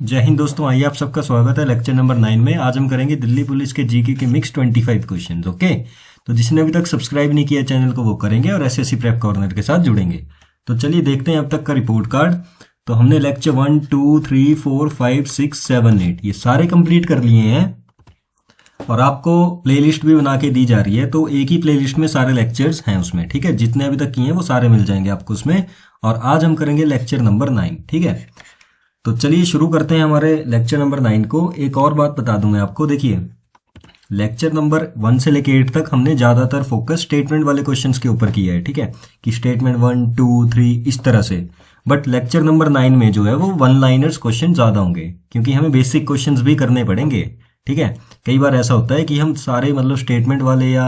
जय हिंद दोस्तों, आइए आप सबका स्वागत है लेक्चर नंबर 9 में। आज हम करेंगे दिल्ली पुलिस के जीके के मिक्स 25 क्वेश्चंस। ओके, तो जिसने अभी तक सब्सक्राइब नहीं किया चैनल को वो करेंगे और एसएससी प्रेप कॉर्नर के साथ जुड़ेंगे। तो चलिए देखते हैं अब तक का रिपोर्ट कार्ड। तो हमने लेक्चर 1, 2, 3, 4, 5, 6, 7, 8 ये सारे कंप्लीट कर लिए हैं और आपको प्लेलिस्ट भी बना के दी जा रही है। तो एक ही प्लेलिस्ट में सारे लेक्चर्स हैं उसमें, ठीक है। जितने अभी तक किए हैं वो सारे मिल जाएंगे आपको उसमें। और आज हम करेंगे लेक्चर नंबर 9, ठीक है। तो चलिए शुरू करते हैं हमारे लेक्चर नंबर 9 को। एक और बात बता दूं मैं आपको, देखिए लेक्चर नंबर 1 से लेकर 8 तक हमने ज्यादातर फोकस स्टेटमेंट वाले क्वेश्चंस के ऊपर किया है, ठीक है, कि स्टेटमेंट 1, 2, 3 इस तरह से। बट लेक्चर नंबर 9 में जो है वो वन लाइनर्स क्वेश्चन ज्यादा होंगे, क्योंकि हमें बेसिक क्वेश्चंस भी करने पड़ेंगे, ठीक है। कई बार ऐसा होता है कि हम सारे मतलब स्टेटमेंट वाले या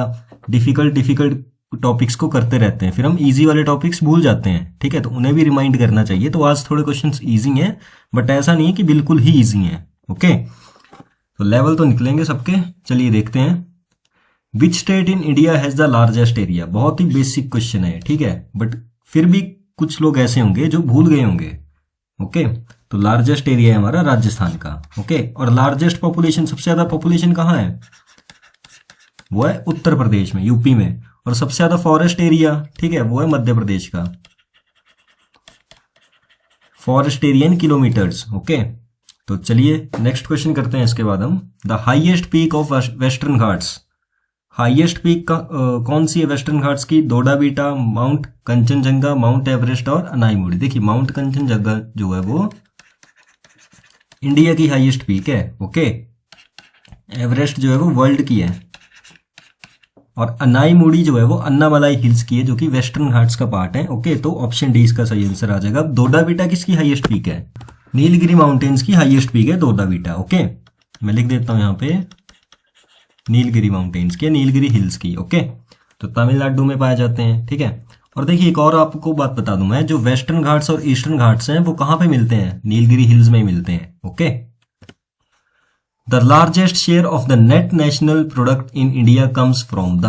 डिफिकल्ट टॉपिक्स को करते रहते हैं, फिर हम इजी वाले टॉपिक्स भूल जाते हैं, ठीक है। तो उन्हें भी रिमाइंड करना चाहिए। तो आज थोड़े क्वेश्चंस इजी हैं, बट ऐसा नहीं है कि बिल्कुल ही इजी हैं। ओके, तो लेवल तो निकलेंगे सबके। चलिए देखते हैं। Which state in India has the largest area. बहुत ही बेसिक क्वेश्चन है, ठीक है, बट फिर भी कुछ लोग ऐसे होंगे जो भूल गए होंगे। ओके, तो लार्जेस्ट एरिया है हमारा राजस्थान का। ओके, और लार्जेस्ट पॉपुलेशन, सबसे ज्यादा पॉपुलेशन कहाँ है, वो है उत्तर प्रदेश में, यूपी में। और सबसे ज्यादा फॉरेस्ट एरिया, ठीक है, वो है मध्य प्रदेश का। Forest area in kilometres. Okay, तो चलिए नेक्स्ट क्वेश्चन करते हैं। इसके बाद हम the highest peak of Western Ghats. Highest peak कौन सी है वेस्टर्न घाट्स की? Dodda Betta, Mount Kanchenjunga, Mount Everest और अनाईमुड़ी। देखिए माउंट कंचनजंगा जो है वो इंडिया की हाईएस्ट पीक है। ओके, एवरेस्ट जो है वो वर्ल्ड की है। और अनाईमुड़ी जो है वो अन्नामलाई हिल्स की है, जो कि वेस्टर्न घाट्स का पार्ट है। ओके, तो ऑप्शन डी इसका सही आंसर आ जाएगा। दोडा बीटा किसकी हाईएस्ट पीक है? नीलगिरी माउंटेन्स की हाईएस्ट पीक है दोडा बीटा। ओके, मैं लिख देता हूं यहाँ पे नीलगिरी माउंटेन्स की, नीलगिरी हिल्स की। ओके, तो तमिलनाडु में पाए जाते हैं, ठीक है। और देखिए एक और आपको बात बता दूं मैं, जो वेस्टर्न घाट्स और ईस्टर्न घाट्स हैं वो कहाँ पे मिलते हैं? नीलगिरी हिल्स में ही मिलते हैं। Okay, the largest share of the net national product in India comes from the.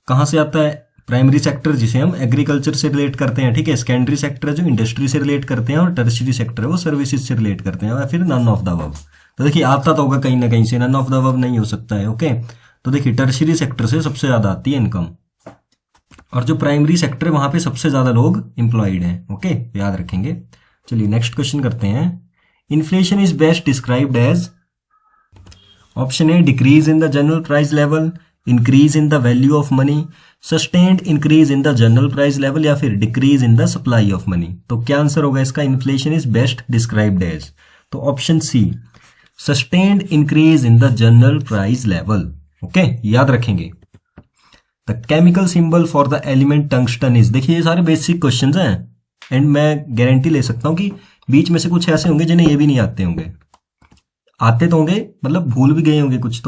कहां से आता है? प्राइमरी सेक्टर जिसे हम एग्रीकल्चर से रिलेट करते हैं, ठीक है। सेकेंडरी सेक्टर है जो इंडस्ट्री से रिलेट करते हैं, और टर्शियरी सेक्टर है वो सर्विसेज से रिलेट करते हैं, या फिर नन ऑफ द अबव। तो देखिए आता तो होगा कहीं ना कहीं से, नन ऑफ द अबव नहीं हो सकता है। ओके, तो देखिए टर्शियरी सेक्टर से सबसे ज्यादा आती है इनकम, और जो प्राइमरी सेक्टर है वहां पे सबसे ज्यादा लोग एम्प्लॉयड हैं। ओके, याद रखेंगे। चलिए नेक्स्ट क्वेश्चन करते हैं। Inflation is best described as. Option A decrease in the general price level, increase in the value of money, sustained increase in the general price level, या फिर decrease in the supply of money. तो क्या answer होगा इसका? Inflation is best described as, तो option C, sustained increase in the general price level. Okay, याद रखेंगे। The chemical symbol for the element tungsten is. देखिए ये सारे बेसिक क्वेश्चंस हैं, एंड मैं गारंटी ले सकता हूं कि बीच में से कुछ ऐसे होंगे जिन्हें ये भी नहीं आते होंगे। आते तो होंगे, मतलब भूल भी गए होंगे कुछ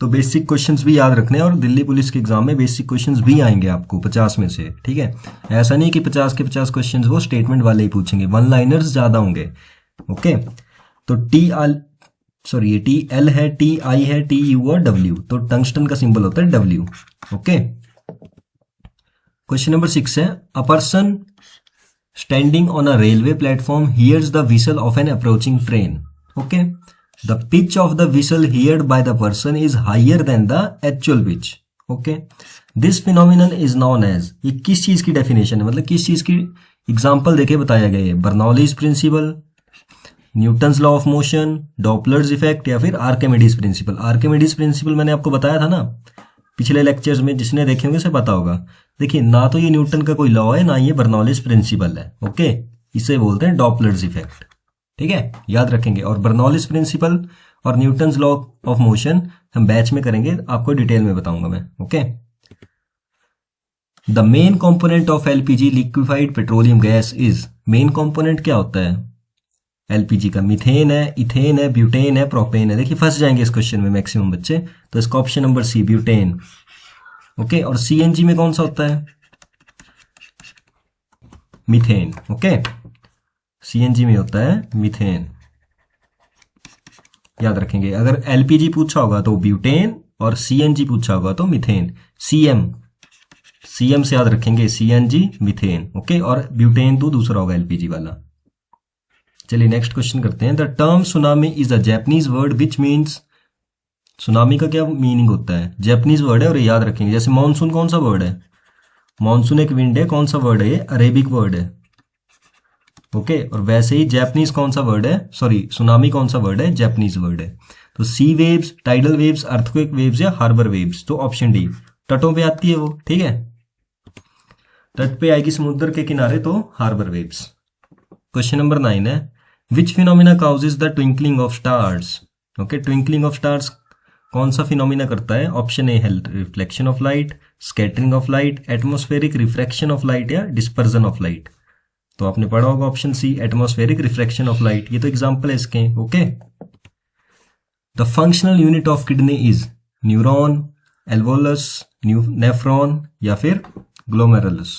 तो बेसिक क्वेश्चंस भी याद रखने हैं। और दिल्ली पुलिस के एग्जाम में बेसिक क्वेश्चंस भी आएंगे आपको 50 में से, ठीक है। ऐसा नहीं कि 50 के 50 क्वेश्चंस वो स्टेटमेंट वाले ही पूछेंगे, वन लाइनर्स ज्यादा होंगे। ओके, तो ये टी एल है, टी आई है, टी यू और डब्ल्यू। तो टंगस्टन का सिंबल होता है डब्ल्यू। ओके, क्वेश्चन नंबर 6 है, a person standing on a railway platform hears the whistle of an approaching train. Okay, the pitch of the whistle heard by the person is higher than the actual pitch. Okay, this phenomenon is known as। ये किस चीज की definition है, मतलब किस चीज की example देके बताया गया है? Bernoulli's principle, Newton's law of motion, Doppler's effect, या फिर आर्किमिडीज प्रिंसिपल। आर्किमिडीज प्रिंसिपल मैंने आपको बताया था ना पिछले लेक्चर्स में, जिसने देखे होंगे उसे पता होगा। देखिए ना तो ये न्यूटन का कोई लॉ है, ना ये बर्नौलीज प्रिंसिपल है। ओके, इसे बोलते हैं डॉपलर्स इफेक्ट, ठीक है, याद रखेंगे। और बर्नौलीज प्रिंसिपल और न्यूटन्स लॉ ऑफ मोशन हम बैच में करेंगे, आपको डिटेल में बताऊंगा मैं। Okay, the main component of LPG liquefied petroleum gas is. Main component क्या होता है एलपीजी का? मीथेन है, इथेन है, ब्यूटेन है, प्रोपेन है। देखिए फंस जाएंगे इस क्वेश्चन में मैक्सिमम बच्चे, तो इसका option number C, butane. Okay, और सीएनजी में कौन सा होता है? मीथेन। ओके, सीएनजी में होता है मीथेन, याद रखेंगे। अगर एलपीजी पूछा होगा तो ब्यूटेन, और सीएनजी पूछा होगा तो मीथेन। सीएम से याद रखेंगे, सीएनजी मीथेन। ओके, और ब्यूटेन तो दूसरा होगा एलपीजी वाला, चलिए नेक्स्ट क्वेश्चन करते हैं। The term tsunami is a Japanese word which means, tsunami का क्या मीनिंग होता है? जैपनीज वर्ड है और ये याद रखेंगे। जैसे मानसून कौन सा वर्ड है? मानसून एक विंड है, कौन सा वर्ड है ये? अरेबिक वर्ड है। ओके, और वैसे ही जैपनीज कौन सा वर्ड है? सॉरी, सुनामी कौन सा वर्ड है? जैपनीज वर्ड है। तो sea waves, tidal waves, earthquake waves या हार्बर वेव्स, तो ऑप्शन डी। तटों पे आती है वो, ठीक है, तट पे आएगी समुद्र के किनारे तो हार्बर वेव्स। क्वेश्चन नंबर 9 है, which phenomena causes the twinkling of stars? Okay, twinkling of stars कौन सा फिनोमिना करता है? ऑप्शन ए है reflection of light, scattering of light, atmospheric refraction of light या डिस्पर्जन ऑफ लाइट। तो आपने पढ़ा होगा option C, atmospheric refraction of light. ये तो एग्जांपल है इसके। Okay, the functional unit of kidney is neuron, alveolus, nephron या फिर ग्लोमेरुलस।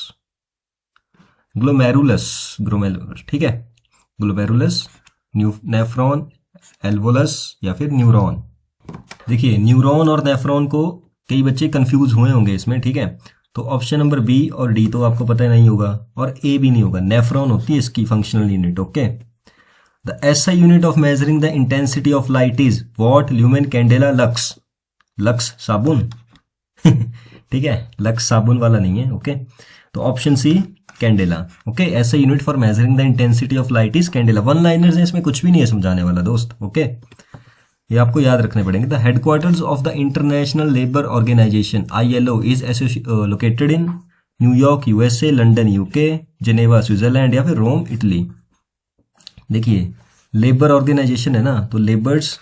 ग्लोमेरुलस, ठीक है, ग्लोमेरुलस, नेफ्रॉन, एल्वोलस या फिर न्यूरॉन। देखिए, न्यूरॉन और नेफ्रॉन को कई बच्चे कंफ्यूज हुए होंगे इसमें, ठीक है। तो ऑप्शन नंबर बी और डी तो आपको पता नहीं होगा, और ए भी नहीं होगा। नेफ्रॉन होती है इसकी functional unit. Okay, the SI unit of measuring the intensity of light is what, lumen, candela, lux. Lux साबुन ठीक है, लक्स साबुन वाला नहीं है। ओके, तो option C candela. Okay, SI unit for measuring the intensity of light is candela. One liners है, इसमें कुछ भी नहीं है समझाने वाला दोस्त। ओके, ये आपको याद रखने पड़ेंगे। The headquarters of the International Labour Organization ILO is located in New York USA, London UK, Geneva Switzerland या फिर रोम इटली। देखिए, लेबर ऑर्गेनाइजेशन है ना, तो लेबर्स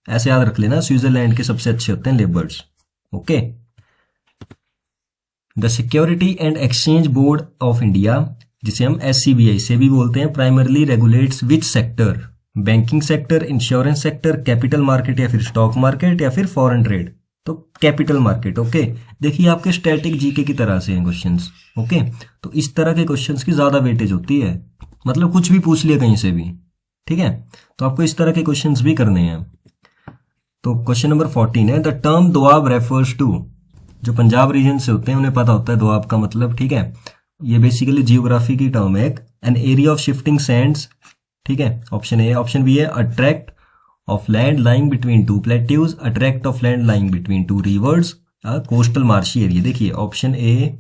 ऐसे याद रख लेना, स्विट्जरलैंड के सबसे अच्छे होते हैं labours. Okay, the security and exchange board of India, जिसे हम SCBI से भी बोलते हैं, primarily regulates which sector? Banking sector, insurance sector, capital market या फिर स्टॉक मार्केट या फिर फॉरेन ट्रेड? तो कैपिटल मार्केट। ओके, देखिए आपके स्टैटिक जीके की तरह से हैं क्वेश्चंस। ओके, तो इस तरह के क्वेश्चंस की ज्यादा वेटेज होती है, मतलब कुछ भी पूछ लिया कहीं से भी, ठीक है। तो आपको इस तरह के क्वेश्चंस भी करने हैं। तो क्वेश्चन नंबर 14 है, the term doab refers to, जो पंजाब रीजन से होते हैं उन्हें पता होता है दोआब का मतलब, ठीक है। ये बेसिकली जियोग्राफी की टर्म है, an area of shifting Sands, ठीक है। ऑप्शन ए। ऑप्शन बी है, attract of land lying between two plateaus, attract of land lying between two reverse, coastal marshy area. देखिए ऑप्शन ए,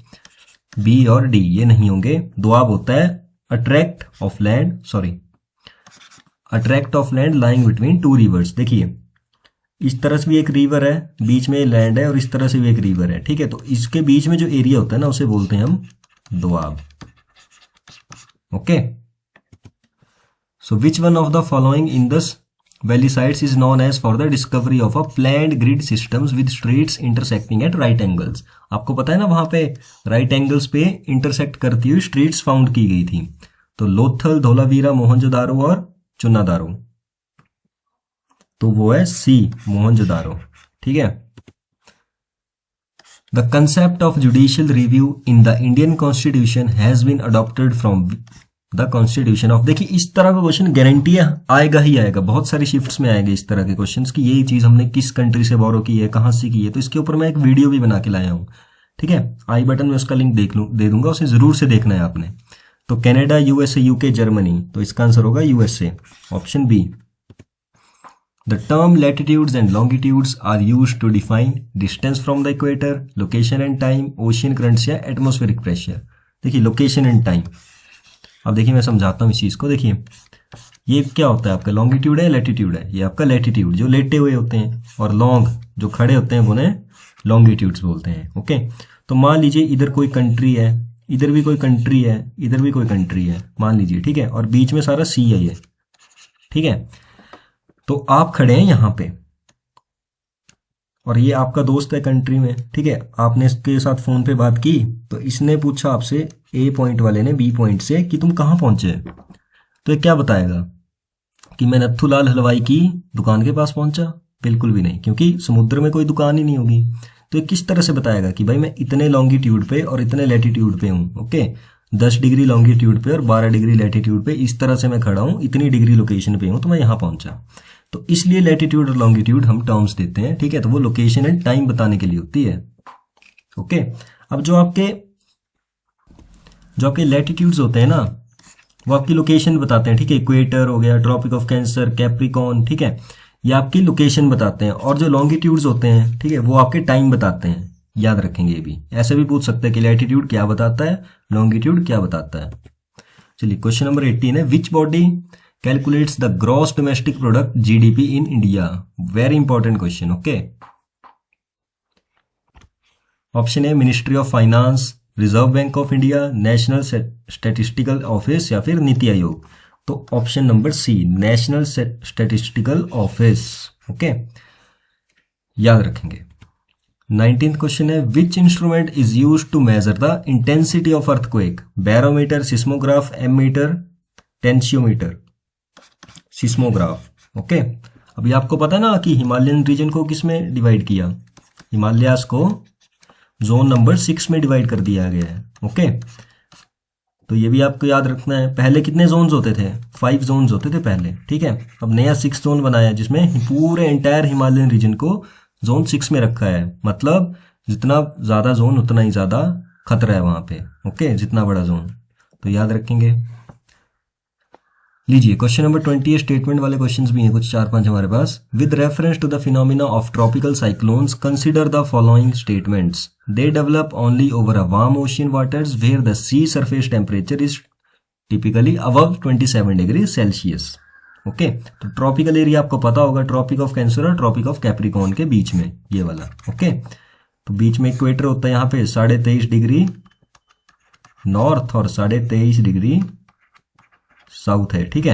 बी और D ये नहीं होंगे। दोआब होता है attract of land, attract of land lying between two reverse. देखिए इस तरह से भी एक रिवर है, बीच में लैंड है, और इस तरह से भी एक रिवर है, ठीक है। तो इसके बीच में जो एरिया होता है ना, उसे बोलते हैं हम doab. Okay, so which one of the following in this valley sites is known as for the discovery of a planned grid systems with streets intersecting at right angles? आपको पता है ना, वहां पे राइट एंगल्स पे इंटरसेक्ट करती हुई streets found की गई थी। तो लोथल, धोलावीरा, मोहनजोदारो और चुनादारो, तो वो है सी, मोहनजोदारो, ठीक है। The concept of judicial review in the Indian constitution has been adopted from the constitution of. देखिए इस तरह का क्वेश्चन गारंटी आएगा ही आएगा, बहुत सारी शिफ्ट्स में आएंगे इस तरह के क्वेश्चंस की यही चीज हमने किस कंट्री से बोरो की है, कहां से की है। तो इसके ऊपर मैं एक वीडियो भी बना के लाया हूं, ठीक है। आई बटन में उसका लिंक दे दूंगा, उसे जरूर से देखना है आपने। तो कनाडा, USA, UK, जर्मनी, तो इसका आंसर होगा USA, option B. The term latitudes and longitudes are used to define distance from the equator, location and time, ocean currents या atmospheric pressure। देखिए location and time, अब देखिए मैं समझाता हूँ इस चीज को। देखिए ये क्या होता है आपका, लॉन्गिट्यूड है, लैटिट्यूड है। ये आपका लैटिट्यूड जो लेटे हुए होते हैं, और लॉन्ग जो खड़े होते हैं उन्हें लॉन्गिट्यूड्स बोलते हैं। ओके, तो मान लीजिए इधर कोई कंट्री है, इधर भी कोई कंट्री है, इधर भी कोई कंट्री है, मान लीजिए, ठीक है, और बीच में सारा सी है ये, ठीक है। तो आप खड़े हैं यहां पे, और ये आपका दोस्त है कंट्री में, ठीक है। आपने इसके साथ फोन पे बात की, तो इसने पूछा आपसे, ए पॉइंट वाले ने बी पॉइंट से, कि तुम कहां पहुंचे। तो ये क्या बताएगा कि मैं नथुलाल हलवाई की दुकान के पास पहुंचा? बिल्कुल भी नहीं, क्योंकि समुद्र में कोई दुकान ही नहीं होगी। तो ये किस तरह से बताएगा कि भाई मैं इतने लॉन्गिट्यूड पे और इतने लैटिट्यूड पे हूं। ओके, 10 डिग्री लॉन्गिट्यूड पे और 12 डिग्री लैटिट्यूड पे इस तरह से मैं खड़ा हूं, इतनी डिग्री लोकेशन पे हूं, तो मैं यहां पहुंचा। तो इसलिए लैटिट्यूड और लॉन्गिट्यूड हम टर्म्स देते हैं, ठीक है। तो वो लोकेशन एंड टाइम बताने के लिए होती है। ओके, अब जो आपके लैटिट्यूड्स होते हैं ना, वो आपकी लोकेशन बताते हैं, ठीक है, इक्वेटर हो गया, ट्रॉपिक ऑफ कैंसर, कैप्रिकॉन, ठीक है, ये आपकी लोकेशन बताते हैं। और जो लॉन्गिट्यूड्स होते हैं, ठीक है, वो आपके टाइम बताते हैं, याद रखेंगे ये भी। ऐसे भी पूछ सकते हैं कि लैटिट्यूड क्या बताता है, लॉन्गिट्यूड क्या बताता है। चलिए क्वेश्चन नंबर 18 है, which body calculates the gross domestic product GDP in India? Very important question, okay. Option A ministry of finance, reserve bank of India, national statistical office या फिर नीति आयोग। तो option number C, national statistical office, okay, याद रखेंगे। 19th question है, which instrument is use to measure the intensity of earthquake? Barometer, seismograph, ammeter, tensiometer. Seismograph, okay. अभी आपको पता ना कि हिमालयन रीजन को किस में डिवाइड किया, हिमालयास को जोन नंबर 6 में डिवाइड कर दिया गया है, ओके। तो ये भी आपको याद रखना है। पहले कितने जोन्स होते थे? 5 जोन्स होते थे पहले, ठीक है। अब नया 6 जोन बनाया जिसमें पूरे एंटायर हिमालयन रीजन को जोन 6 में रखा है। मतलब जितना ज्यादा जोन उतना ही ज्यादा खतरा है वहां पे, ओके, जितना बड़ा जोन। तो याद रखेंगे। लीजिए क्वेश्चन नंबर 20 स्टेटमेंट वाले क्वेश्चंस भी हैं कुछ 4-5 हमारे पास। With reference to the phenomena of tropical cyclones consider the following statements. They develop only over a warm ocean waters where the sea surface temperature is typically above 27 degree Celsius, okay. तो tropical area आपको पता होगा, tropic of cancer और tropic of Capricorn के बीच में ये वाला, ओके। तो बीच में इक्वेटर होता है यहाँ पे 23.5 डिग्री नॉर्थ और 23.5 डिग्री साउथ है, ठीक है।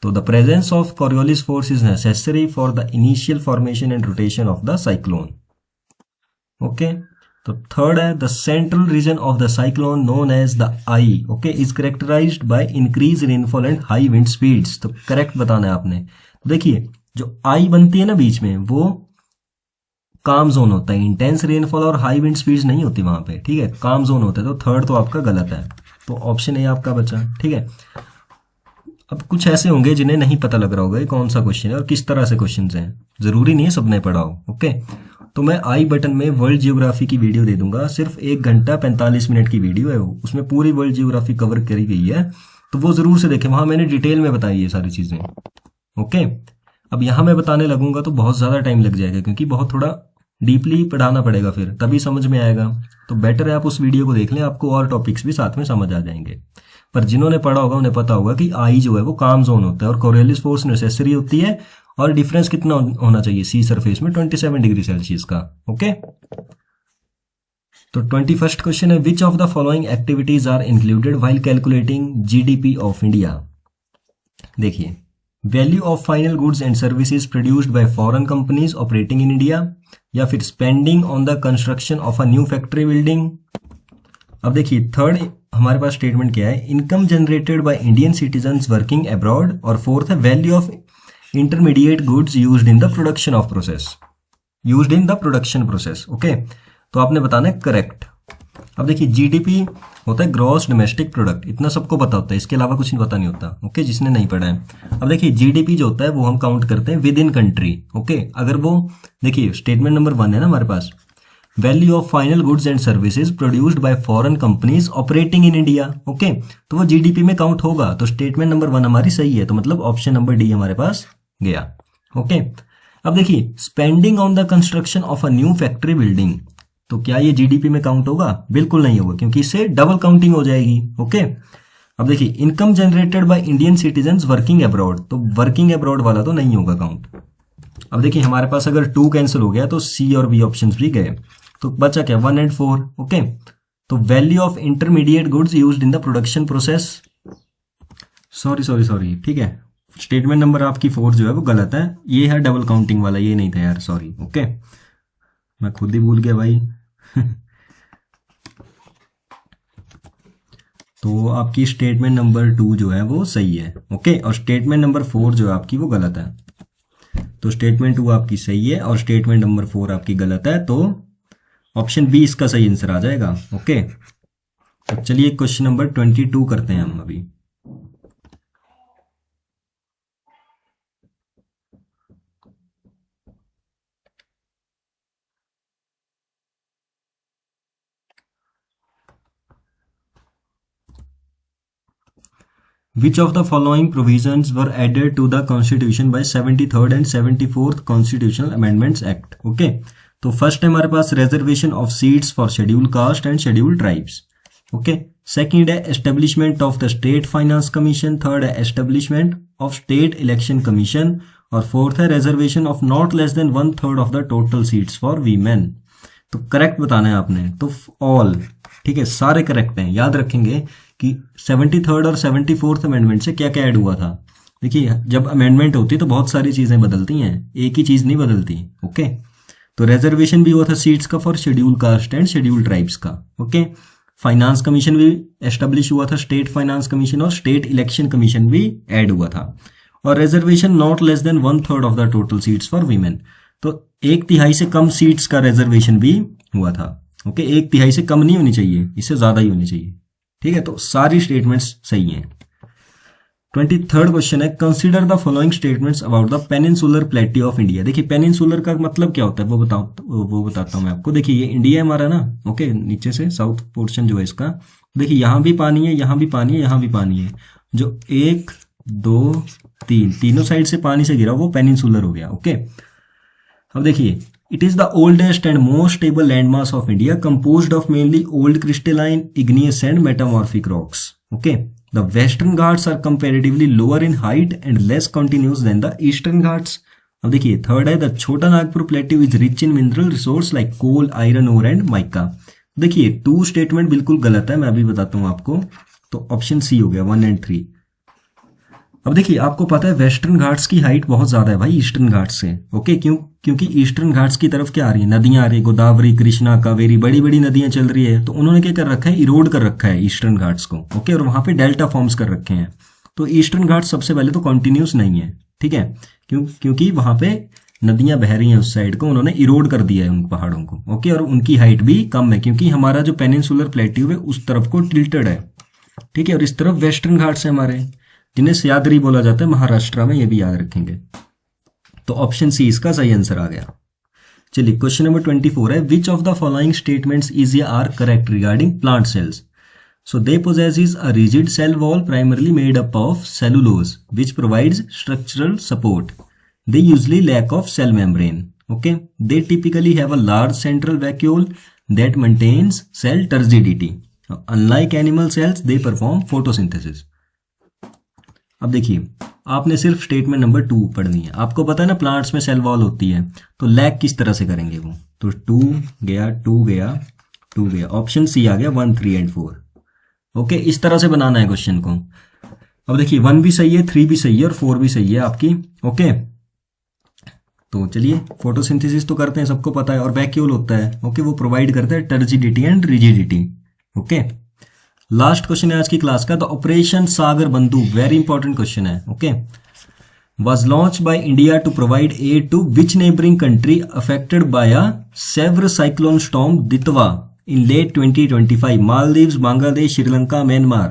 तो the presence of Coriolis force is necessary for the initial formation and rotation of the cyclone, okay. तो थर्ड है, the central region of the cyclone known as the eye, okay, is characterised by increase rainfall and high wind speeds. तो correct बताना है आपने। देखिए जो आई बनती है ना बीच में, वो काम जोन होता है, इंटेंस रेनफॉल और हाई विंड स्पीड्स नहीं होती वहां पे, ठीक है, काम जोन होता है। तो थर्ड तो आपका गलत है, तो ऑप्शन ए आपका बचा, ठीक है। अब कुछ ऐसे होंगे जिन्हें नहीं पता लग रहा होगा ये कौन सा क्वेश्चन है और किस तरह से क्वेश्चन हैं, जरूरी नहीं है सबने पढ़ा हो, ओके। तो मैं आई बटन में वर्ल्ड जियोग्राफी की वीडियो दे दूंगा, सिर्फ 1 घंटा 45 मिनट की वीडियो है वो, उसमें पूरी वर्ल्ड जियोग्राफी कवर करी गई है, तो वो जरूर से देखें, वहां मैंने डिटेल में बताई ये सारी चीजें, ओके। अब यहां मैं बताने लगूंगा तो बहुत ज्यादा टाइम लग जाएगा, क्योंकि बहुत थोड़ा डीपली पढ़ाना पड़ेगा, फिर तभी समझ में आएगा। तो बेटर है आप उस वीडियो को देख लें, आपको और टॉपिक्स भी साथ में समझ आ जाएंगे। पर जिन्होंने पढ़ा होगा उन्हें पता होगा कि आई जो है वो काम जोन होता है और कोरियोलिस फोर्स नेसेसरी होती है, और डिफरेंस कितना होना चाहिए सी सरफेस में 27 डिग्री सेल्सियस का, ओके। तो 21st क्वेश्चन है, which of the following activities are included while calculating GDP of India? देखिए, value of final goods and services produced by foreign companies operating in India, या फिर spending on the construction of a new factory building. अब देखिए third हमारे पास statement क्या है, income generated by Indian citizens working abroad, और fourth है value of intermediate goods used in the production of process, used in the production process, okay. तो आपने बताना है करेक्ट। अब देखिए जीडीपी होता है ग्रॉस डोमेस्टिक प्रोडक्ट, इतना सबको पता होता है, इसके अलावा कुछ नहीं पता नहीं होता, ओके, जिसने नहीं पढ़ा है। अब देखिए जीडीपी जो होता है वो हम काउंट करते हैं विद इन कंट्री, ओके। अगर वो देखिए स्टेटमेंट नंबर 1 है ना हमारे पास, value of final goods and services produced by foreign companies operating in India, okay, तो वो जीडीपी में काउंट होगा। तो स्टेटमेंट नंबर 1 हमारी सही है, तो मतलब ऑप्शन नंबर डी हमारे पास गया, ओके। अब देखिए spending on the construction of a new factory building, तो क्या ये जीडीपी में काउंट होगा? बिल्कुल नहीं होगा, क्योंकि इससे डबल काउंटिंग हो जाएगी, ओके। अब देखिए income generated by Indian citizens working abroad, तो वर्किंग अब्रॉड वाला तो नहीं होगा काउंट। अब देखिए हमारे पास अगर 2 कैंसिल हो गया तो सी और बी ऑप्शंस भी गए, तो बचा क्या 1 और 4, ओके। तो value of intermediate goods used in the production process, sorry, ठीक है, स्टेटमेंट नंबर आपकी 4 जो है वो गलत है, ये है डबल काउंटिंग वाला, ये नहीं था यार, सॉरी, ओके, मैं खुद ही भूल गया भाई। तो आपकी स्टेटमेंट नंबर 2 जो है वो सही है, ओके, और स्टेटमेंट नंबर 4 जो है आपकी वो गलत है। तो स्टेटमेंट 2 आपकी सही है और स्टेटमेंट नंबर 4 आपकी गलत है, तो ऑप्शन बी इसका सही आंसर आ जाएगा, ओके। तो चलिए क्वेश्चन नंबर 22 करते हैं हम अभी। Which of the following provisions were added to the constitution by 73rd and 74th constitutional amendments act. Okay, तो फर्स्ट है हमारे पास reservation of seats for scheduled caste and scheduled tribes. Okay, second है establishment of the state finance commission, third है establishment of state election commission, और fourth है reservation of not less than 1/3 of the total seats for women. तो correct बताना है आपने, तो all, ठीक है, सारे करेक्ट हैं। याद रखेंगे कि 73rd और 74th अमेंडमेंट से क्या क्या ऐड हुआ था। देखिए, जब अमेंडमेंट होती है तो बहुत सारी चीजें बदलती हैं, एक ही चीज नहीं बदलती। ओके, तो रिजर्वेशन भी हुआ था सीट्स का for scheduled caste and scheduled tribes का। ओके, फाइनेंस कमीशन भी एस्टेब्लिश हुआ था, स्टेट फाइनेंस कमीशन, और स्टेट इलेक्शन कमीशन भी ऐड हुआ था, और reservation not less than 1/3 of the total seats for women. तो 1/3 से कम सीट्स का रिजर्वेशन भी हुआ था। ओके, 1/3 से कम नहीं होनी चाहिए, इससे ज्यादा ही होनी चाहिए। ठीक है, तो सारी स्टेटमेंट्स सही हैं। 23rd क्वेश्चन है, consider the following statements about the peninsular plateau of India. देखिए, पेनिनसुलर का मतलब क्या होता है वो बताता हूं मैं आपको। देखिए, ये इंडिया है हमारा ना। ओके, नीचे से साउथ पोर्शन जो है इसका, देखिए यहां भी पानी है, यहां भी पानी है, यहां भी पानी है, जो 1 2 3 तीनों साइड से पानी से घिरा वो पेनिनसुलर हो गया। ओके, अब देखिए, it is the oldest and most stable land mass of India, composed of mainly old crystalline, igneous and metamorphic rocks. Okay, the western ghats are comparatively lower in height and less continuous than the eastern ghats। अब देखिए, third है, the Chota Nagpur plateau is rich in mineral resource like coal, iron ore and mica. देखिए, 2 statement बिल्कुल गलत है, मैं अभी बताता हूं आपको। तो ऑप्शन सी हो गया 1 और 3। अब देखिए, आपको पता है वेस्टर्न घाट्स की हाइट बहुत ज्यादा है भाई ईस्टर्न घाट्स से। ओके, क्योंकि ईस्टर्न घाट्स की तरफ क्या आ रही है, नदियां आ रही है, गोदावरी, कृष्णा, कावेरी, बड़ी बड़ी नदियां चल रही है। तो उन्होंने क्या कर रखा है, इरोड कर रखा है ईस्टर्न घाट्स को। ओके, और वहां पे डेल्टा फॉर्म्स कर रखे हैं। तो ईस्टर्न घाट्स सबसे पहले तो कॉन्टिन्यूस नहीं है, ठीक है, क्योंकि वहां पे नदियां बह रही हैं उस साइड को, उन्होंने इरोड कर दिया है उन पहाड़ों को। ओके, और उनकी हाइट भी कम है, क्योंकि हमारा जो पेनिनसुलर प्लेट्यू है उस तरफ को टिल्टेड है। ठीक है, और इस तरफ वेस्टर्न घाट्स है हमारे, जिन्हें सह्याद्री बोला जाता है महाराष्ट्र में, ये भी याद रखेंगे। तो ऑप्शन सी इसका सही आंसर आ गया। चलिए, क्वेश्चन नंबर 24 है, which of the following statements is या are correct regarding plant cells. So they possesses a rigid cell wall primarily made up of cellulose which provides structural support. They usually lack of cell membrane. Okay, they typically have a large central vacuole that maintains cell turgidity. Unlike animal cells, they perform photosynthesis. अब देखिए, आपने सिर्फ statement number 2 पढ़नी है। आपको पता है ना प्लांट्स में सेल वॉल होती है, तो लैक किस तरह से करेंगे वो, तो 2 गया 2 गया 2 गया, ऑप्शन सी आ गया 1 3 एंड 4। ओके, इस तरह से बनाना है क्वेश्चन को। अब देखिए, 1 भी सही है, 3 भी सही है और 4 भी सही है आपकी। ओके, तो चलिए, फोटोसिंथेसिस तो करते हैं, सबको पता है, और वैक्यूल होता है। ओके, वो प्रोवाइड करता है turgidity and rigidity. Okay, last question है आज की क्लास का, द ऑपरेशन सागर बंधु, वेरी इंपॉर्टेंट क्वेश्चन है। Okay, was launched by India to provide aid to which neighboring country affected by a severe cyclone storm Ditwa in late 2025? Maldives, Bangladesh, Sri Lanka, Myanmar.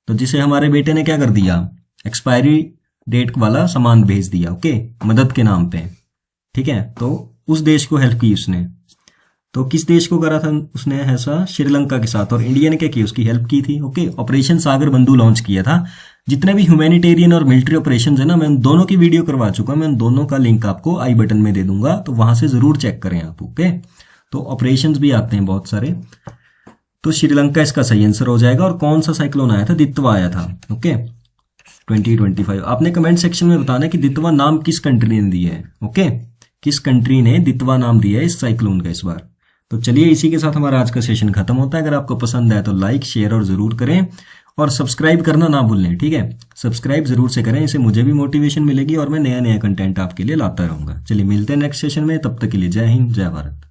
तो जिसे हमारे बेटे ने क्या कर दिया, एक्सपायरी डेट वाला सामान भेज दिया। ओके, मदद के नाम पे। ठीक है, तो उस देश को हेल्प की उसने। तो किस देश को करा था उसने ऐसा, श्रीलंका के साथ, और इंडिया ने क्या किया, उसकी हेल्प की थी। ओके, ऑपरेशन सागर बंधु लॉन्च किया था। जितने भी ह्यूमैनिटेरियन और मिलिट्री ऑपरेशंस है ना, मैं उन दोनों की वीडियो करवा चुका हूं, मैं उन दोनों का लिंक आपको आई बटन में दे दूंगा, तो वहां से जरूर चेक करें आप। ओके, तो ऑपरेशंस भी आते हैं बहुत सारे। तो श्रीलंका इसका सही आंसर हो जाएगा। और कौन सा साइक्लोन आया था, दित्वा आया था। ओके, 2025। आपने कमेंट सेक्शन में बताना कि दित्वा नाम किस कंट्री ने दिया है। ओके, किस कंट्री ने दित्वा नाम दिया है इस साइक्लोन का इस बार। तो चलिए, इसी के साथ हमारा आज का सेशन खत्म होता है। अगर आपको पसंद आए तो लाइक, शेयर और जरूर करें, और सब्सक्राइब करना ना भूलें। ठीक है, सब्सक्राइब जरूर से करें, इससे मुझे भी मोटिवेशन मिलेगी और मैं नया नया कंटेंट आपके लिए लाता रहूंगा। चलिए, मिलते हैं नेक्स्ट सेशन में, तब तक के लिए जय हिंद, जय भारत।